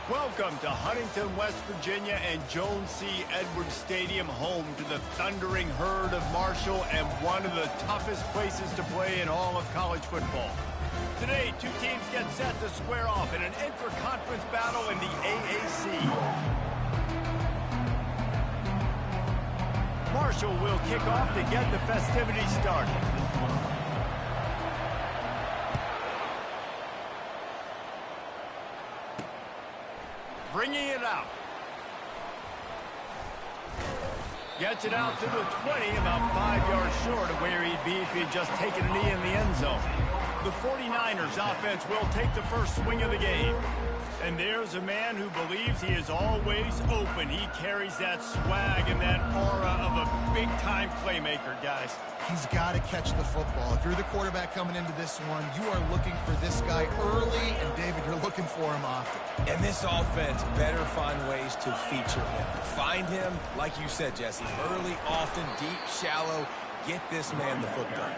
Welcome to Huntington, West Virginia and Jones C. Edwards Stadium, home to the Thundering Herd of Marshall and one of the toughest places to play in all of college football. Today, two teams get set to square off in an intra-conference battle in the AAC. Marshall will kick off to get the festivities started. Bringing it out. Gets it out to the 20, about 5 yards short of where he'd be if he had just taken a knee in the end zone. The 49ers offense will take the first swing of the game. And there's a man who believes he is always open. He carries that swag and that aura of a big-time playmaker, guys. He's got to catch the football. If you're the quarterback coming into this one, you are looking for this guy early, and David, you're looking for him often. And this offense better find ways to feature him. Find him, like you said, Jesse, early, often, deep, shallow. Get this man the football.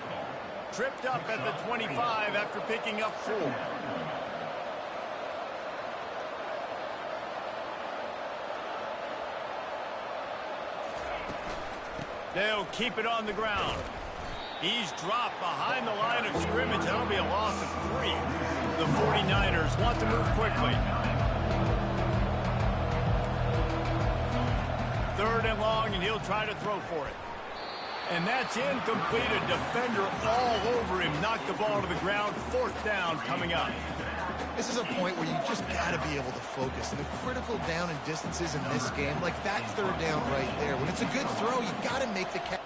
Tripped up at the 25 after picking up 4. They'll keep it on the ground. He's dropped behind the line of scrimmage. That'll be a loss of 3. The 49ers want to move quickly. 3rd and long, and he'll try to throw for it. And that's incomplete. A defender all over him. Knocked the ball to the ground. 4th down coming up. This is a point where you just got to be able to focus. And the critical down and distances in this game, like that 3rd down right there. When it's a good throw, you got to make the catch.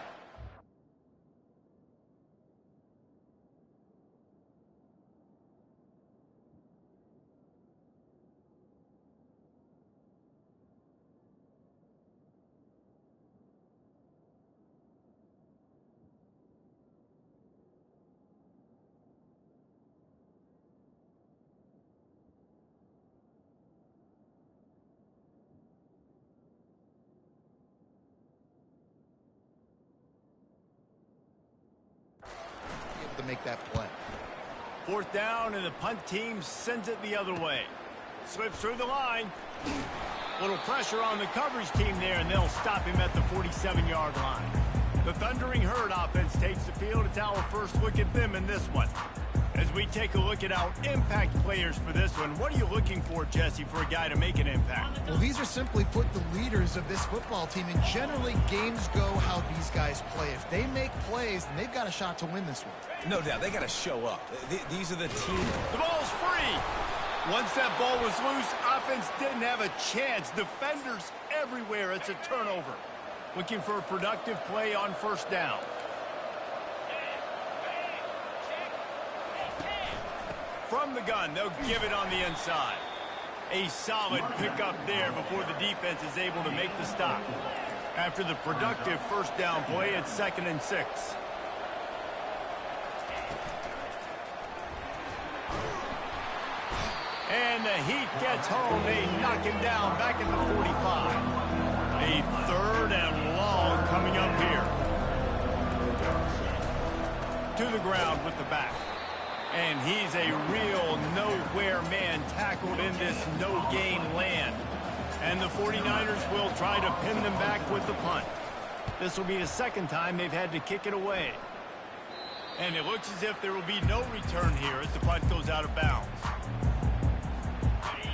To make that play. 4th down, and the punt team sends it the other way. Slips through the line. Little pressure on the coverage team there, and they'll stop him at the 47-yard line. The Thundering Herd offense takes the field. It's our first look at them in this one. As we take a look at our impact players for this one, what are you looking for, Jesse, for a guy to make an impact? Well, these are simply put the leaders of this football team, and generally games go how these guys play. If they make plays, then they've got a shot to win this one. No doubt, they got to show up. These are the team. The ball's free. Once that ball was loose, offense didn't have a chance. Defenders everywhere. It's a turnover. Looking for a productive play on 1st down. From the gun, they'll give it on the inside. A solid pickup there before the defense is able to make the stop. After the productive 1st down play, it's 2nd and 6. And the Heat gets home. They knock him down back at the 45. A 3rd and long coming up here. To the ground with the back. And he's a real nowhere man tackled in this no-gain land. And the 49ers will try to pin them back with the punt. This will be the 2nd time they've had to kick it away. And it looks as if there will be no return here as the punt goes out of bounds.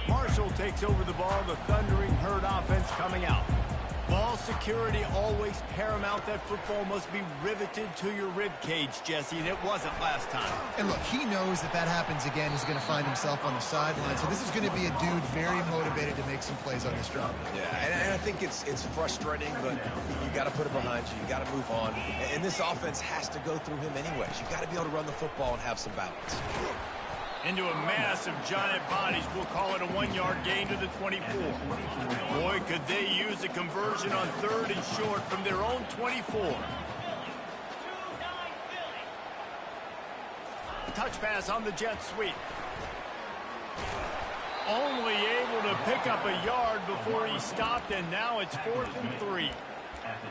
Marshall takes over the ball. The Thundering Herd offense coming out. Ball security always paramount. That football must be riveted to your rib cage, Jesse, and it wasn't last time. And look, he knows that happens again. He's going to find himself on the sideline. So this is going to be a dude very motivated to make some plays on this drive. Yeah, and I think it's frustrating, but you got to put it behind you. You got to move on. And this offense has to go through him anyways. You got to be able to run the football and have some balance. Into a mass of giant bodies. We'll call it a 1-yard gain to the 24. Boy, could they use a conversion on 3rd and short from their own 24. Touch pass on the jet sweep. Only able to pick up a yard before he stopped, and now it's 4th and 3.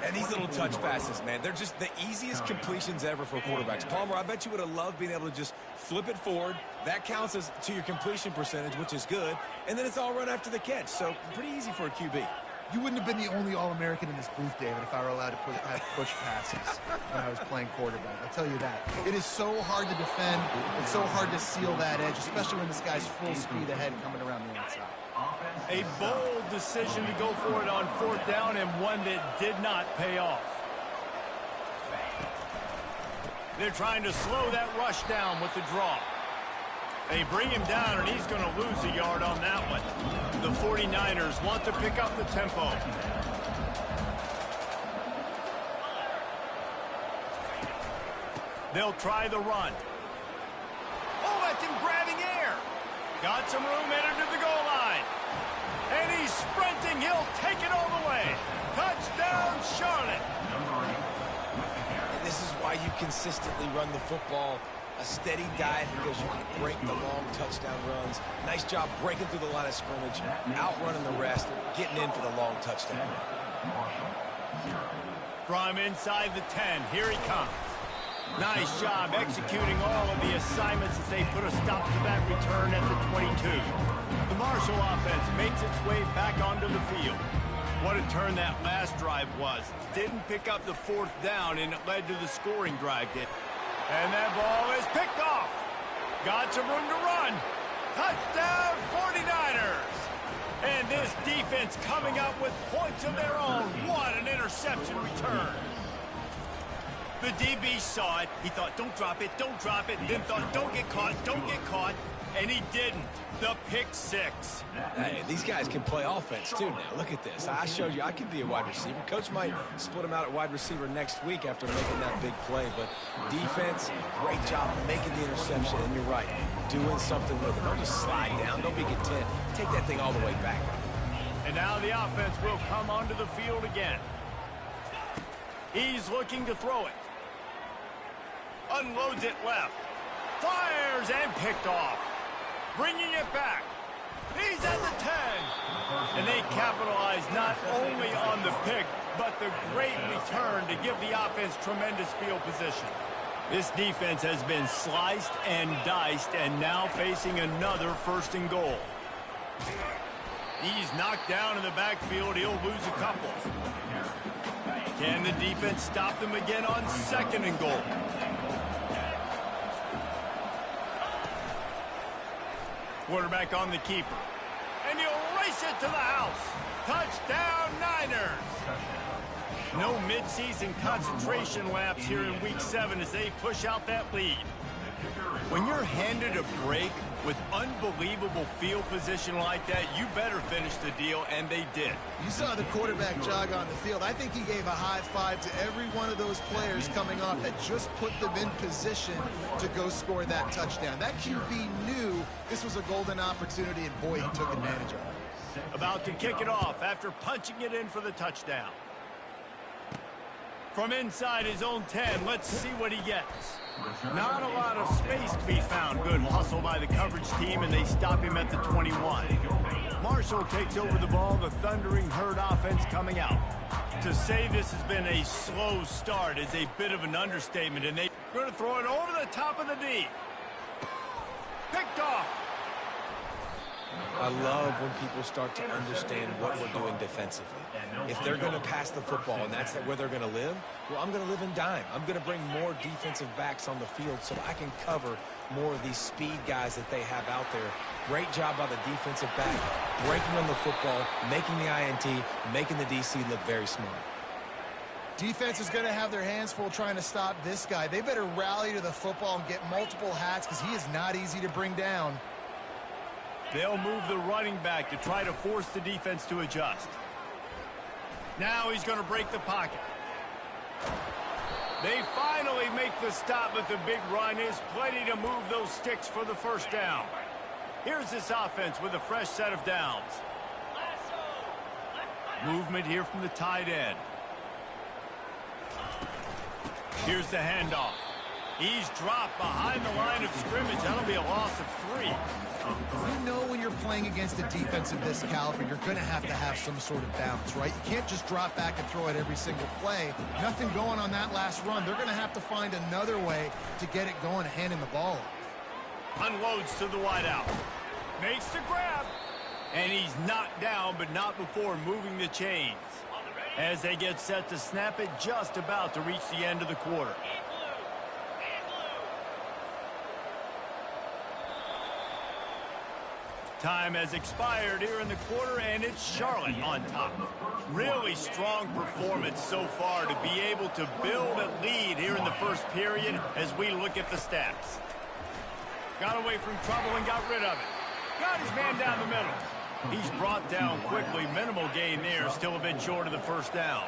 And these little touch passes, man, they're just the easiest completions ever for quarterbacks. Palmer, I bet you would have loved being able to just flip it forward. That counts as to your completion percentage, which is good. And then it's all run after the catch. So pretty easy for a QB. You wouldn't have been the only All-American in this booth, David, if I were allowed to have push passes when I was playing quarterback. I'll tell you that. It is so hard to defend. It's so hard to seal that edge, especially when this guy's full speed ahead coming around the outside. A bold decision to go for it on 4th down, and one that did not pay off. They're trying to slow that rush down with the draw. They bring him down, and he's going to lose a yard on that one. The 49ers want to pick up the tempo. They'll try the run. Oh, that's him grabbing air. Got some room, entered to the goal line. And he's sprinting. He'll take it all the way. Touchdown, Charlotte. And this is why you consistently run the football. A steady diet because you can break the long touchdown runs. Nice job breaking through the line of scrimmage, outrunning the rest, getting in for the long touchdown. From inside the 10, here he comes. Nice job executing all of the assignments as they put a stop to that return at the 22. The Marshall offense makes its way back onto the field. What a turn that last drive was. Didn't pick up the 4th down, and it led to the scoring drive. And that ball is picked off. Got some room to run. Touchdown, 49ers. And this defense coming up with points of their own. What an interception return. The DB saw it. He thought, don't drop it, don't drop it. Then thought, don't get caught, don't get caught. And he didn't. The pick 6. Hey, these guys can play offense, too, now. Look at this. I showed you I could be a wide receiver. Coach might split him out at wide receiver next week after making that big play. But defense, great job making the interception. And you're right, doing something with it. Don't just slide down. Don't be content. Take that thing all the way back. And now the offense will come onto the field again. He's looking to throw it. Unloads it left. Fires and picked off. Bringing it back. He's at the 10. And they capitalize not only on the pick, but the great return to give the offense tremendous field position. This defense has been sliced and diced, and now facing another 1st and goal. He's knocked down in the backfield. He'll lose a couple. Can the defense stop them again on 2nd and goal? Quarterback on the keeper. And he'll race it to the house. Touchdown, Niners. No midseason concentration laps here in Week 7 as they push out that lead. When you're handed a break with unbelievable field position like that, you better finish the deal, and they did. You saw the quarterback jog on the field. I think he gave a high five to every one of those players coming off that just put them in position to go score that touchdown. That QB knew this was a golden opportunity, and boy, he took advantage of it. About to kick it off after punching it in for the touchdown. From inside his own 10, let's see what he gets. Not a lot of space to be found. Good hustle by the coverage team, and they stop him at the 21. Marshall takes over the ball, the Thundering Herd offense coming out. To say this has been a slow start is a bit of an understatement, and they're going to throw it over the top of the D. Picked off. I love when people start to understand what we're doing defensively. If they're going to pass the football and that's where they're going to live, well, I'm going to live in dime. I'm going to bring more defensive backs on the field so I can cover more of these speed guys that they have out there. Great job by the defensive back, breaking on the football, making the INT, making the DC look very smart. Defense is going to have their hands full trying to stop this guy. They better rally to the football and get multiple hats because he is not easy to bring down. They'll move the running back to try to force the defense to adjust. Now he's going to break the pocket. They finally make the stop, but the big run is plenty to move those sticks for the 1st down. Here's this offense with a fresh set of downs. Movement here from the tight end. Here's the handoff. He's dropped behind the line of scrimmage. That'll be a loss of 3. You know when you're playing against a defense of this caliber, you're going to have some sort of balance, right? You can't just drop back and throw it every single play. Nothing going on that last run. They're going to have to find another way to get it going and handing the ball off. Unloads to the wideout. Makes the grab. And he's knocked down, but not before moving the chains. As they get set to snap it, just about to reach the end of the quarter. Time has expired here in the quarter, and it's Charlotte on top. Really strong performance so far to be able to build a lead here in the first period as we look at the stats. Got away from trouble and got rid of it. Got his man down the middle. He's brought down quickly. Minimal gain there, still a bit short of the first down.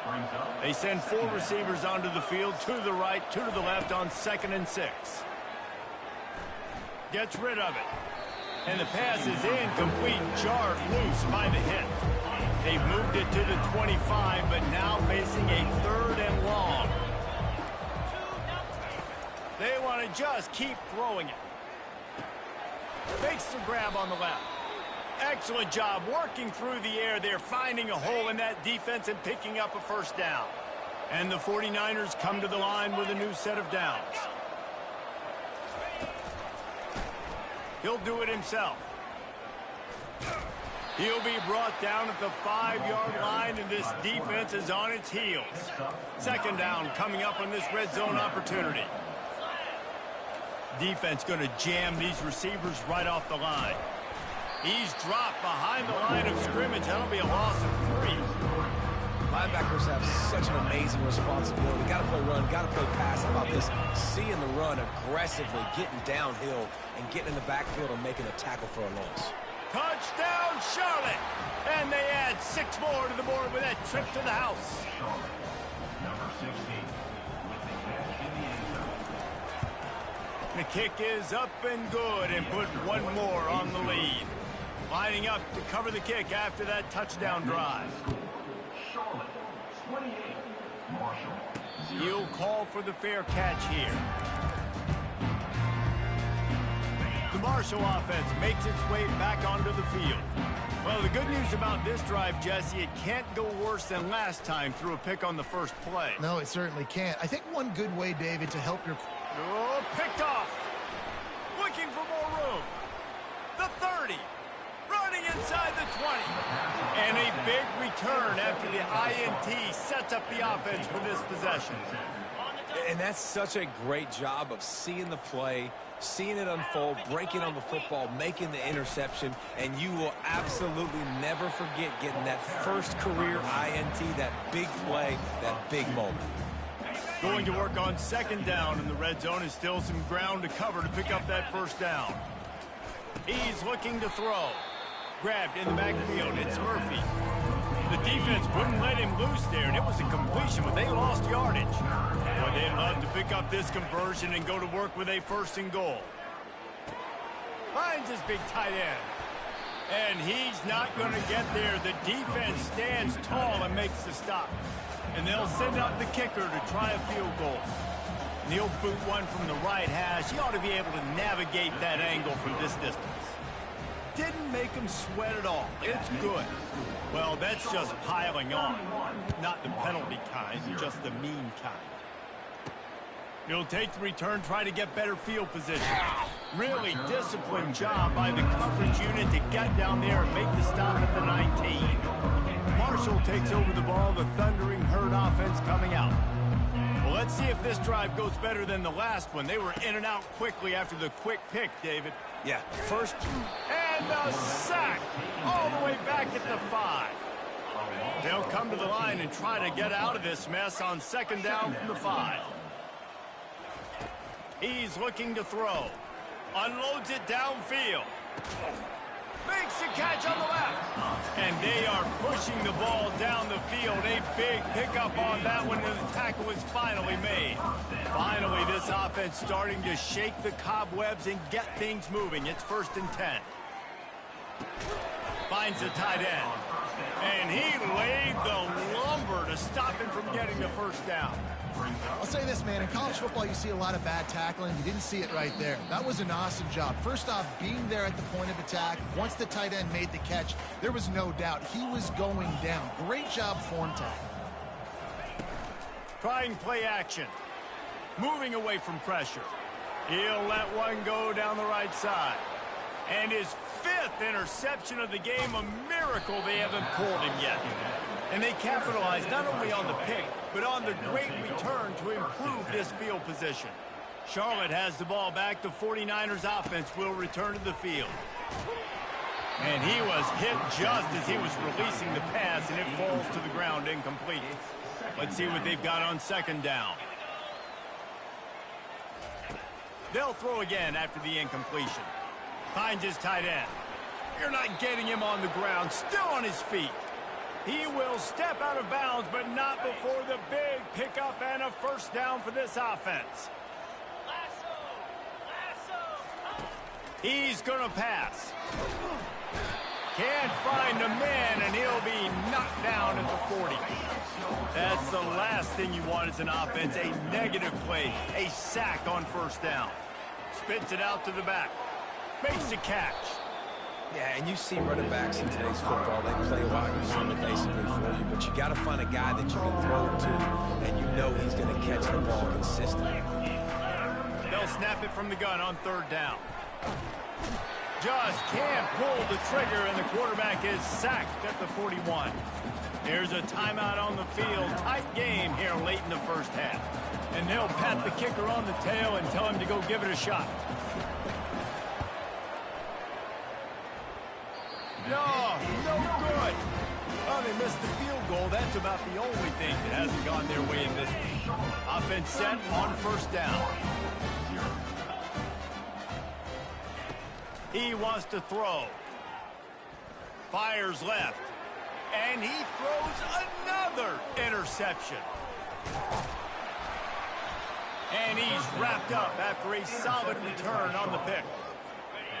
They send 4 receivers onto the field, 2 to the right, 2 to the left on 2nd and 6. Gets rid of it. And the pass is incomplete, jarred loose by the hit. They've moved it to the 25, but now facing a 3rd and long. They want to just keep throwing it. Makes the grab on the left. Excellent job working through the air there, finding a hole in that defense and picking up a first down. And the 49ers come to the line with a new set of downs. He'll do it himself. He'll be brought down at the 5-yard line, and this defense is on its heels. 2nd down coming up on this red zone opportunity. Defense going to jam these receivers right off the line. He's dropped behind the line of scrimmage. That'll be a loss of 3. Linebackers have such an amazing responsibility. Got to play run, got to play pass. How about this? Seeing the run aggressively, getting downhill, and getting in the backfield and making a tackle for a loss. Touchdown, Charlotte! And they add 6 more to the board with that trip to the house. Number 16 with the catch in the end zone. The kick is up and good, and put 1 more on the lead. Lining up to cover the kick after that touchdown drive. Charlotte, 28. Marshall. He'll call for the fair catch here. The Marshall offense makes its way back onto the field. Well, the good news about this drive, Jesse, it can't go worse than last time through a pick on the first play. No, it certainly can't. I think one good way, David, to help your... Oh, picked off. Looking for more room. The 30. Running inside the 20. And a big return after the INT sets up the offense for this possession. And that's such a great job of seeing the play, seeing it unfold, breaking on the football, making the interception, and you will absolutely never forget getting that first career INT, that big play, that big moment. Going to work on 2nd down in the red zone is still some ground to cover to pick up that first down. He's looking to throw. Grabbed in the backfield. It's Murphy. The defense wouldn't let him loose there, and it was a completion, but they lost yardage. Boy, they'd love to pick up this conversion and go to work with a 1st and goal. Finds his big tight end. And he's not going to get there. The defense stands tall and makes the stop. And they'll send out the kicker to try a field goal. And he'll boot one from the right hash. He ought to be able to navigate that angle from this distance. Didn't make him sweat at all. It's good. Well, that's just piling on. Not the penalty kind, just the mean kind. He'll take the return, try to get better field position. Really disciplined job by the coverage unit to get down there and make the stop at the 19. Marshall takes over the ball, the Thundering Herd offense coming out. Well, let's see if this drive goes better than the last one. They were in and out quickly after the quick pick, David. Yeah, first. And a sack all the way back at the 5. They'll come to the line and try to get out of this mess on 2nd down from the 5. He's looking to throw. Unloads it downfield. Makes the catch on the left. And they are pushing the ball down the field. A big pickup on that one, and the tackle is finally made. Finally, this offense starting to shake the cobwebs and get things moving. It's 1st and 10. Finds the tight end. And he laid the lumber to stop him from getting the first down. I'll say this, man. In college football, you see a lot of bad tackling. You didn't see it right there. That was an awesome job. First off, being there at the point of attack. Once the tight end made the catch, there was no doubt he was going down. Great job form tackle. Trying play action. Moving away from pressure. He'll let one go down the right side. And his 5th interception of the game, a miracle they haven't pulled him yet. And they capitalized not only on the pick, but on the great return to improve this field position. Charlotte has the ball back. The 49ers offense will return to the field. And he was hit just as he was releasing the pass, and it falls to the ground incomplete. Let's see what they've got on second down. They'll throw again after the incompletion. Finds his tight end. You're not getting him on the ground, still on his feet. He will step out of bounds, but not before the big pickup and a first down for this offense. He's going to pass. Can't find a man, and he'll be knocked down at the 40. That's the last thing you want as an offense, a negative play, a sack on first down. Spits it out to the back. Makes the catch. Yeah, and you see running backs in today's football, they play wide receiver basically for you, but you got to find a guy that you can throw it to, and you know he's going to catch the ball consistently. They'll snap it from the gun on third down. Just can't pull the trigger, and the quarterback is sacked at the 41. There's a timeout on the field. Tight game here late in the first half. And they'll pat the kicker on the tail and tell him to go give it a shot. No good. Well, they missed the field goal. That's about the only thing that hasn't gone their way in this one. Offense set on first down. He wants to throw. Fires left. And he throws another interception. And he's wrapped up after a solid return on the pick.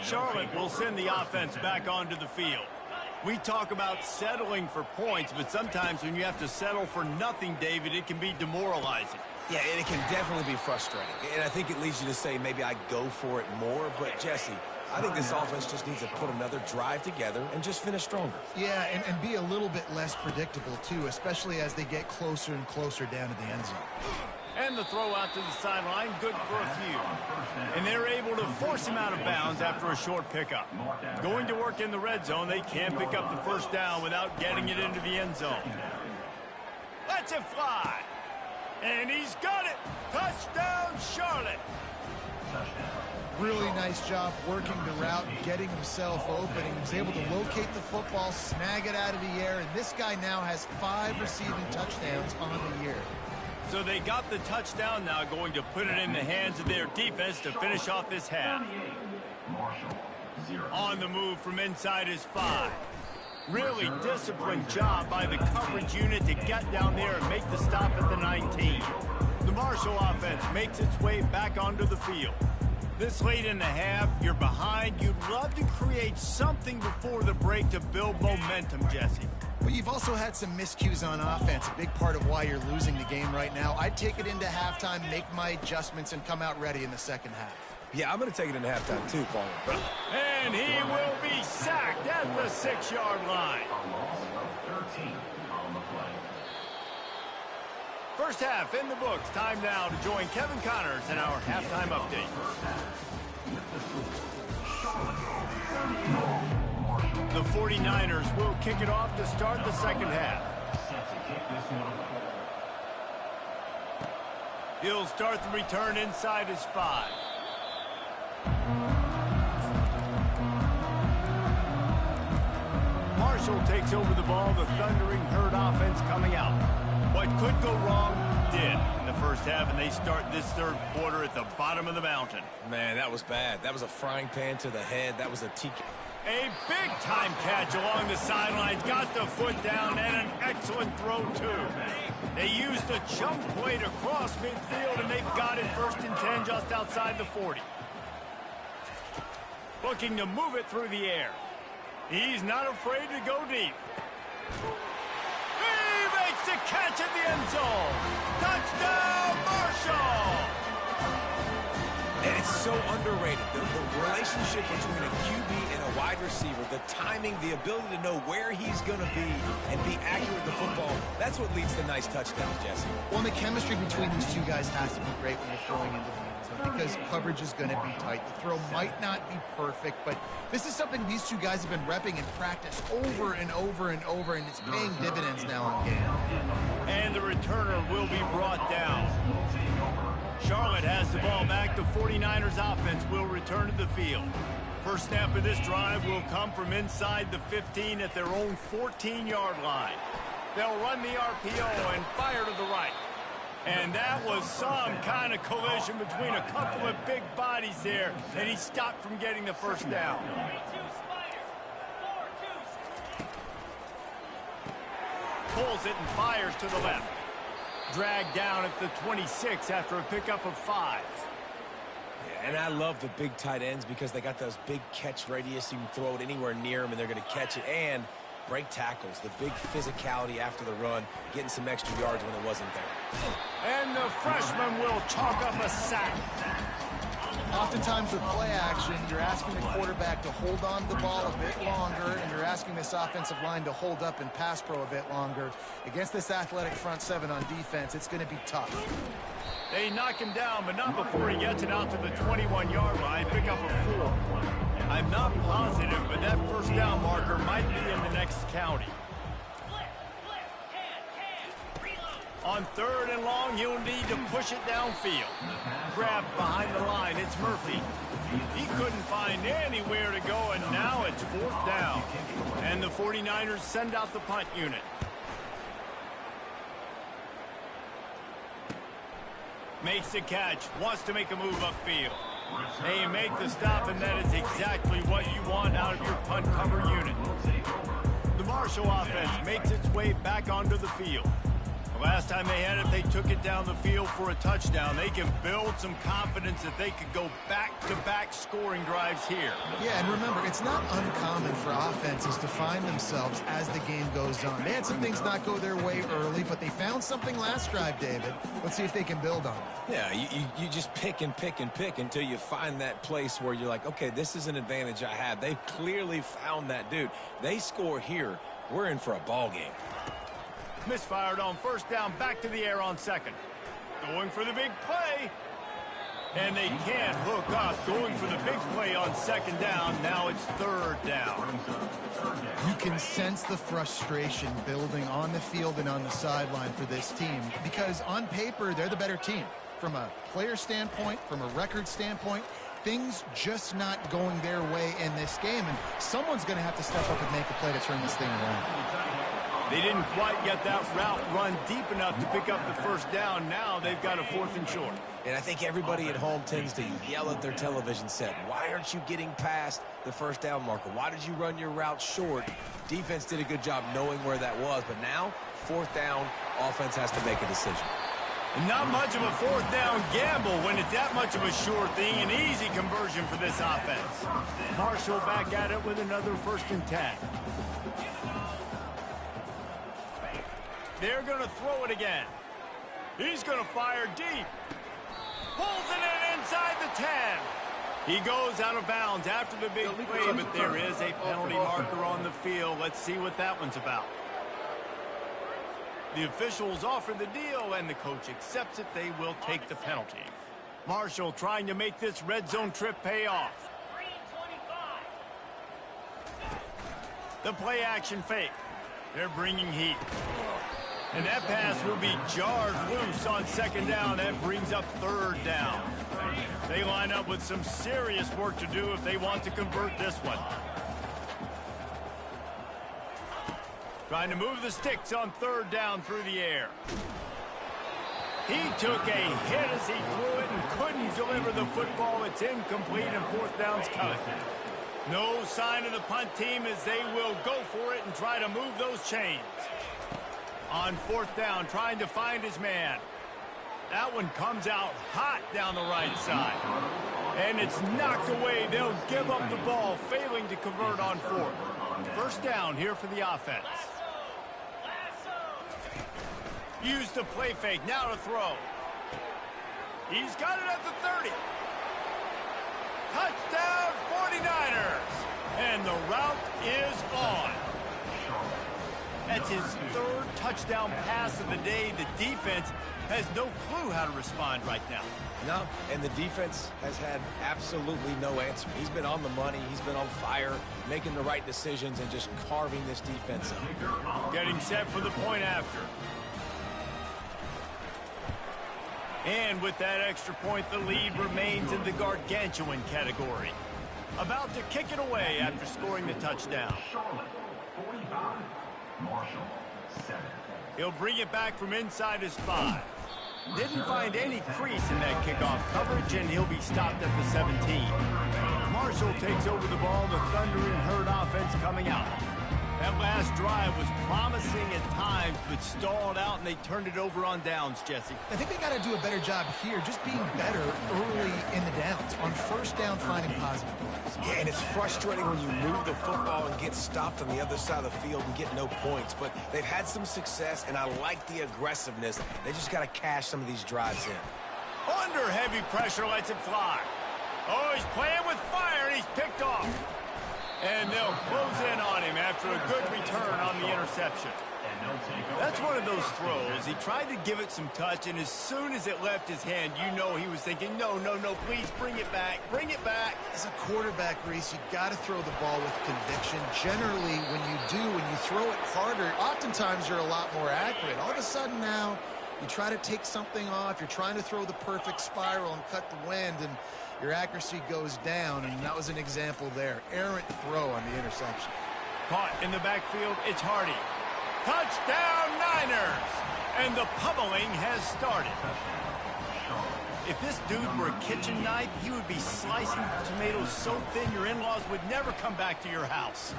Charlotte will send the offense back onto the field. We talk about settling for points, but sometimes when you have to settle for nothing, David, it can be demoralizing. Yeah, and it can definitely be frustrating. And I think it leads you to say maybe I go for it more. But, Jesse, I think this offense just needs to put another drive together and just finish stronger. Yeah, and be a little bit less predictable, too, especially as they get closer and closer down to the end zone. And the throw out to the sideline, good for a few. And they're able to force him out of bounds after a short pickup. Going to work in the red zone, they can't pick up the first down without getting it into the end zone. Lets it fly. And he's got it. Touchdown, Charlotte. Really nice job working the route, getting himself open. He was able to locate the football, snag it out of the air, and this guy now has 5 receiving touchdowns on the year. So they got the touchdown now, going to put it in the hands of their defense to finish off this half. On the move from inside his 5. Really disciplined job by the coverage unit to get down there and make the stop at the 19. The Marshall offense makes its way back onto the field. This late in the half, you're behind. You'd love to create something before the break to build momentum, Jesse. But you've also had some miscues on offense, a big part of why you're losing the game right now. I'd take it into halftime, make my adjustments, and come out ready in the second half. Yeah, I'm going to take it into halftime too, Paul. And he will be sacked at the 6-yard line. First half in the books. Time now to join Kevin Connors in our halftime update. The 49ers will kick it off to start the second half. He'll start the return inside his 5. Marshall takes over the ball. The Thundering Herd offense coming out. What could go wrong did in the first half, and they start this third quarter at the bottom of the mountain. Man, that was bad. That was a frying pan to the head. That was a TK. A big-time catch along the sidelines. Got the foot down, and an excellent throw, too. They used a chunk play to cross midfield, and they've got it 1st and 10 just outside the 40. Looking to move it through the air. He's not afraid to go deep. He makes the catch in the end zone. Touchdown, Marshall! And it's so underrated. The relationship between a QB and a wide receiver, the timing, the ability to know where he's going to be and be accurate with the football, that's what leads to nice touchdowns, Jesse. Well, and the chemistry between these two guys has to be great when you're throwing into the end zone because coverage is going to be tight. The throw might not be perfect, but this is something these two guys have been repping in practice over and over and over, and it's paying dividends now in game. And the returner will be brought down. Charlotte has the ball back. The 49ers offense will return to the field. First snap of this drive will come from inside the 15 at their own 14-yard line. They'll run the RPO and fire to the right. And that was some kind of collision between a couple of big bodies there, and he stopped from getting the first down. Pulls it and fires to the left. Dragged down at the 26 after a pickup of 5. Yeah, and I love the big tight ends because they got those big catch radius. You can throw it anywhere near them, and they're going to catch it. And break tackles, the big physicality after the run, getting some extra yards when it wasn't there. And the freshman will chalk up a sack. Oftentimes with play action, you're asking the quarterback to hold on to the ball a bit longer, and you're asking this offensive line to hold up and pass pro a bit longer. Against this athletic front seven on defense, it's going to be tough. They knock him down, but not before he gets it out to the 21-yard line. Pick up a 4. I'm not positive, but that first down marker might be in the next county. On 3rd and long, he'll need to push it downfield. Grab behind the line, it's Murphy. He couldn't find anywhere to go, and now it's 4th down. And the 49ers send out the punt unit. Makes the catch, wants to make a move upfield. They make the stop, and that is exactly what you want out of your punt cover unit. The Marshall offense makes its way back onto the field. Last time they had it, they took it down the field for a touchdown. They can build some confidence that they could go back-to-back scoring drives here. Yeah, and remember, it's not uncommon for offenses to find themselves as the game goes on. They had some things not go their way early, but they found something last drive, David. Let's see if they can build on it. Yeah, you just pick and pick and pick until you find that place where you're like, okay, this is an advantage I have. They've clearly found that dude. They score here, we're in for a ball game. Misfired on first down, back to the air on 2nd. Going for the big play. And they can't hook up. Going for the big play on 2nd down. Now it's 3rd down. You can sense the frustration building on the field and on the sideline for this team because on paper, they're the better team. From a player standpoint, from a record standpoint, things just not going their way in this game. And someone's going to have to step up and make a play to turn this thing around. They didn't quite get that route run deep enough to pick up the first down. Now they've got a 4th and short. And I think everybody at home tends to yell at their television set. Why aren't you getting past the first down marker? Why did you run your route short? Defense did a good job knowing where that was. But now, 4th down, offense has to make a decision. Not much of a 4th down gamble when it's that much of a sure thing. An easy conversion for this offense. Marshall back at it with another 1st and 10. They're going to throw it again. He's going to fire deep. Pulls it in inside the 10. He goes out of bounds after the big play, but there is a penalty marker on the field. Let's see what that one's about. The officials offer the deal, and the coach accepts it. They will take the penalty. Marshall trying to make this red zone trip pay off. The play action fake. They're bringing heat. And that pass will be jarred loose on 2nd down. That brings up 3rd down. They line up with some serious work to do if they want to convert this one. Trying to move the sticks on 3rd down through the air. He took a hit as he threw it and couldn't deliver the football. It's incomplete and 4th down's coming. No sign of the punt team as they will go for it and try to move those chains. On 4th down, trying to find his man. That one comes out hot down the right side. And it's knocked away. They'll give up the ball, failing to convert on 4th. 1st down here for the offense. Use the play fake. Now to throw. He's got it at the 30. Touchdown 49ers. And the route is on. That's his third touchdown pass of the day. The defense has no clue how to respond right now. No, and the defense has had absolutely no answer. He's been on the money. He's been on fire, making the right decisions and just carving this defense up. Getting set for the point after. And with that extra point, the lead remains in the gargantuan category. About to kick it away after scoring the touchdown. Charlotte, 45. Marshall, 7. He'll bring it back from inside his 5. Didn't find any crease in that kickoff coverage, and he'll be stopped at the 17. Marshall takes over the ball, the thundering herd offense coming out. That last drive was promising at times, but stalled out, and they turned it over on downs, Jesse. I think they got to do a better job here, just being better early in the downs, on first down, finding positive plays. Yeah, and it's frustrating when you move the football and get stopped on the other side of the field and get no points, but they've had some success, and I like the aggressiveness. They just got to cash some of these drives in. Under heavy pressure, lets it fly. Oh, he's playing with fire, and he's picked off. And they'll close in on him after a good return on the interception. That's one of those throws. He tried to give it some touch, and as soon as it left his hand, you know he was thinking, no, please bring it back, bring it back. As a quarterback, Reese, you got to throw the ball with conviction. Generally, when you throw it harder, oftentimes you're a lot more accurate. All of a sudden now, you try to take something off, you're trying to throw the perfect spiral and cut the wind, and your accuracy goes down, and that was an example there. Errant throw on the interception. Caught in the backfield, it's Hardy. Touchdown, Niners! And the pummeling has started. If this dude were a kitchen knife, he would be slicing tomatoes so thin your in-laws would never come back to your house.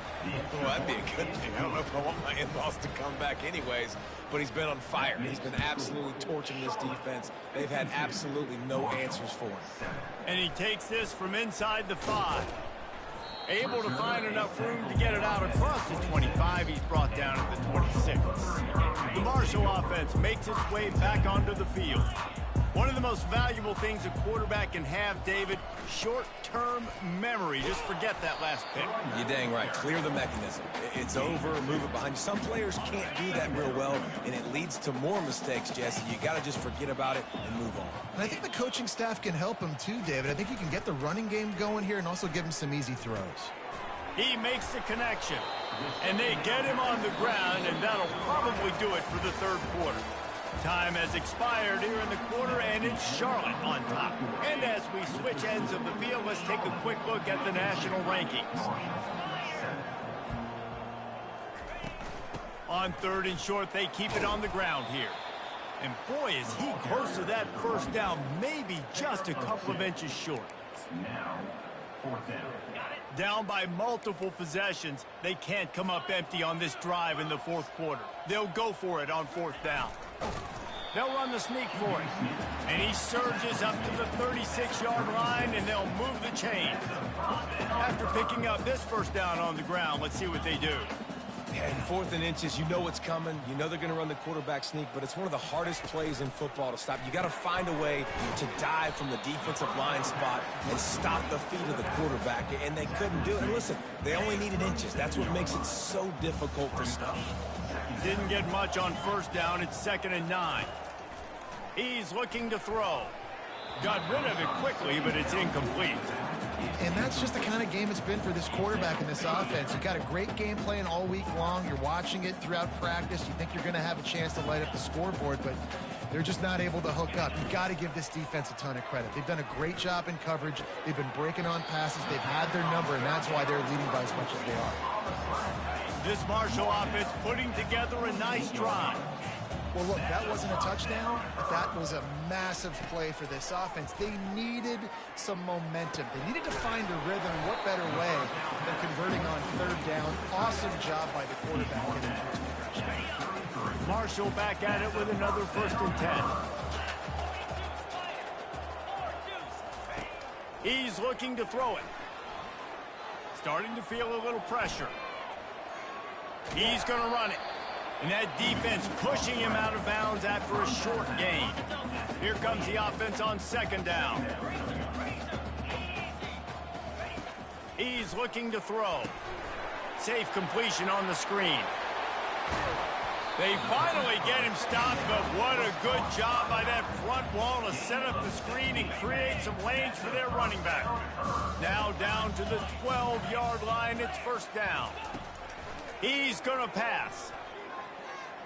Well, that'd be a good thing. I don't know if I want my in-laws to come back anyways, but he's been on fire. He's been absolutely torching this defense. They've had absolutely no answers for him. And he takes this from inside the 5. Able to find enough room to get it out across the 25. He's brought down at the 26. The Marshall offense makes its way back onto the field. One of the most valuable things a quarterback can have, David, short-term memory. Just forget that last pick. You're dang right. Clear the mechanism. It's over, move it behind you. Some players can't do that real well, and it leads to more mistakes, Jesse. You got to just forget about it and move on. And I think the coaching staff can help him too, David. I think you can get the running game going here and also give him some easy throws. He makes the connection, and they get him on the ground, and that'll probably do it for the third quarter. Time has expired here in the quarter, and it's Charlotte on top. And as we switch ends of the field, let's take a quick look at the national rankings. On third and short, they keep it on the ground here. And boy, is he close to that first down, maybe just a couple of inches short. Now, fourth down. Down by multiple possessions, they can't come up empty on this drive in the fourth quarter. They'll go for it on fourth down. They'll run the sneak for it. And he surges up to the 36-yard line, and they'll move the chain. After picking up this first down on the ground, let's see what they do. Yeah, in fourth and inches, you know what's coming. You know they're going to run the quarterback sneak, but it's one of the hardest plays in football to stop. You got to find a way to dive from the defensive line spot and stop the feet of the quarterback, and they couldn't do it. And listen, they only needed inches. That's what makes it so difficult to stop. Didn't get much on first down. It's 2nd and 9. He's looking to throw. Got rid of it quickly, but it's incomplete. And that's just the kind of game it's been for this quarterback in this offense. You've got a great game plan all week long. You're watching it throughout practice. You think you're going to have a chance to light up the scoreboard, but they're just not able to hook up. You've got to give this defense a ton of credit. They've done a great job in coverage. They've been breaking on passes. They've had their number, and that's why they're leading by as much as they are. This Marshall offense putting together a nice drive. Well, look, that wasn't a touchdown. That was a massive play for this offense. They needed some momentum. They needed to find a rhythm. What better way than converting on third down? Awesome job by the quarterback getting into pressure. Marshall back at it with another 1st and 10. He's looking to throw it. Starting to feel a little pressure. He's going to run it. And that defense pushing him out of bounds after a short gain. Here comes the offense on second down. He's looking to throw. Safe completion on the screen. They finally get him stopped, but what a good job by that front wall to set up the screen and create some lanes for their running back. Now down to the 12-yard line, it's first down. He's going to pass.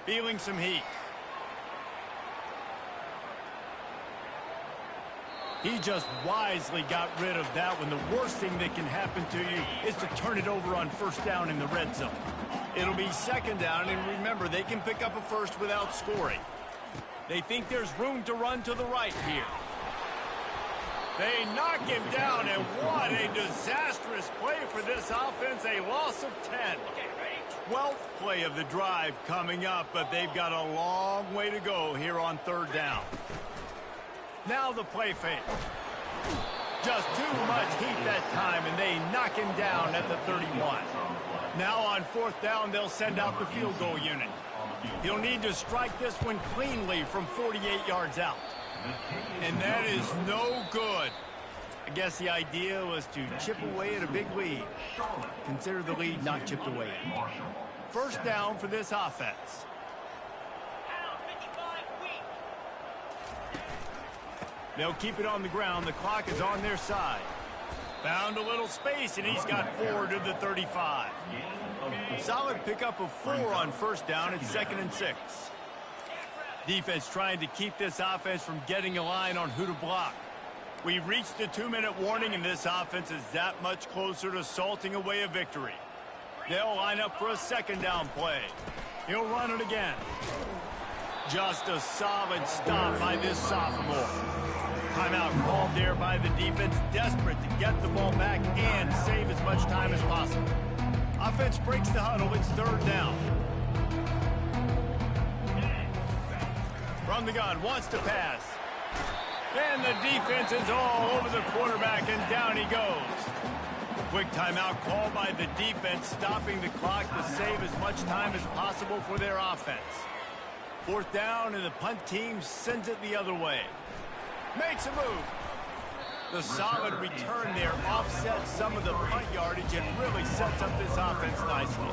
Feeling some heat. He just wisely got rid of that one. The worst thing that can happen to you is to turn it over on first down in the red zone. It'll be second down, and remember, they can pick up a first without scoring. They think there's room to run to the right here. They knock him down, and what a disastrous play for this offense. A loss of 10. 12th play of the drive coming up, but they've got a long way to go here on third down. Now the play fake. Just too much heat that time, and they knock him down at the 31. Now on fourth down, they'll send out the field goal unit. He'll need to strike this one cleanly from 48 yards out. And that is no good. I guess the idea was to chip away at a big lead. Consider the lead not chipped away. First down for this offense. They'll keep it on the ground. The clock is on their side. Found a little space, and he's got 4 to the 35. Solid pickup of 4 on first down. It's 2nd and 6. Defense trying to keep this offense from getting a line on who to block. We've reached the 2-minute warning, and this offense is that much closer to salting away a victory. They'll line up for a second down play. He'll run it again. Just a solid stop by this sophomore. Timeout called there by the defense, desperate to get the ball back and save as much time as possible. Offense breaks the huddle. It's third down. From the gun, wants to pass. And the defense is all over the quarterback, and down he goes. Quick timeout called by the defense, stopping the clock to save as much time as possible for their offense. Fourth down, and the punt team sends it the other way. Makes a move. The solid return there offsets some of the punt yardage and really sets up this offense nicely.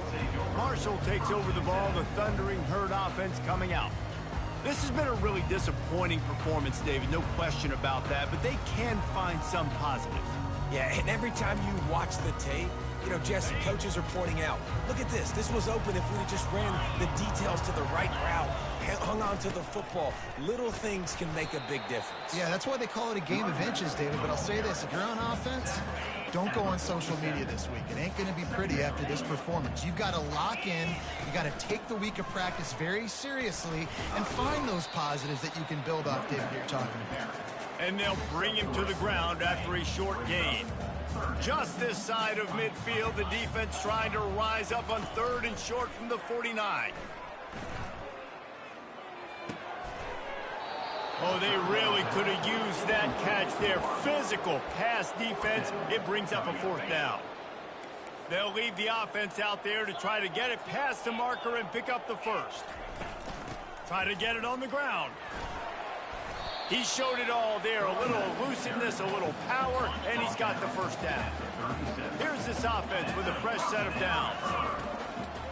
Marshall takes over the ball, the Thundering Herd offense coming out. This has been a really disappointing performance, David, no question about that, but they can find some positives. Yeah, and every time you watch the tape, you know, Jesse, coaches are pointing out, look at this. This was open if we just ran the details to the right route, hung on to the football. Little things can make a big difference. Yeah, that's why they call it a game of inches, David. But I'll say this, if you're on offense, don't go on social media this week. It ain't going to be pretty after this performance. You've got to lock in. You got to take the week of practice very seriously and find those positives that you can build off, David, you're talking about. And they'll bring him to the ground after a short gain. Just this side of midfield, the defense trying to rise up on third and short from the 49. Oh, they really could have used that catch there. Physical pass defense. It brings up a fourth down. They'll leave the offense out there to try to get it past the marker and pick up the first. Try to get it on the ground. He showed it all there. A little elusiveness, a little power, and he's got the first down. Here's this offense with a fresh set of downs.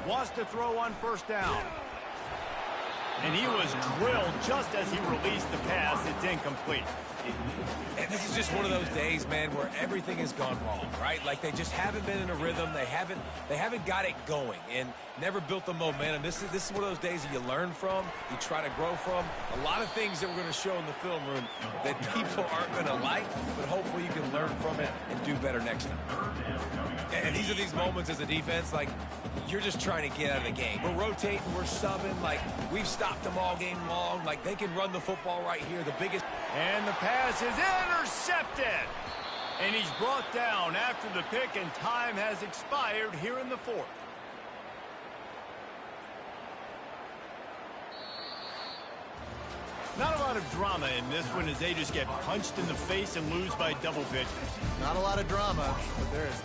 Wants to throw on first down. And he was drilled just as he released the pass. It's incomplete. And this is just one of those days, man, where everything has gone wrong, right? Like they just haven't been in a rhythm. They haven't got it going and never built the momentum. This is one of those days that you learn from, you try to grow from. A lot of things that we're going to show in the film room that people aren't going to like, but hopefully you can learn from it and do better next time. And these are these moments as a defense, like you're just trying to get out of the game. We're rotating, we're subbing, like we've stopped them all game long. Like they can run the football right here. The biggest. And the pass is intercepted. And he's brought down after the pick, and time has expired here in the fourth. Not a lot of drama in this one as they just get punched in the face and lose by double digits. Not a lot of drama, but there is.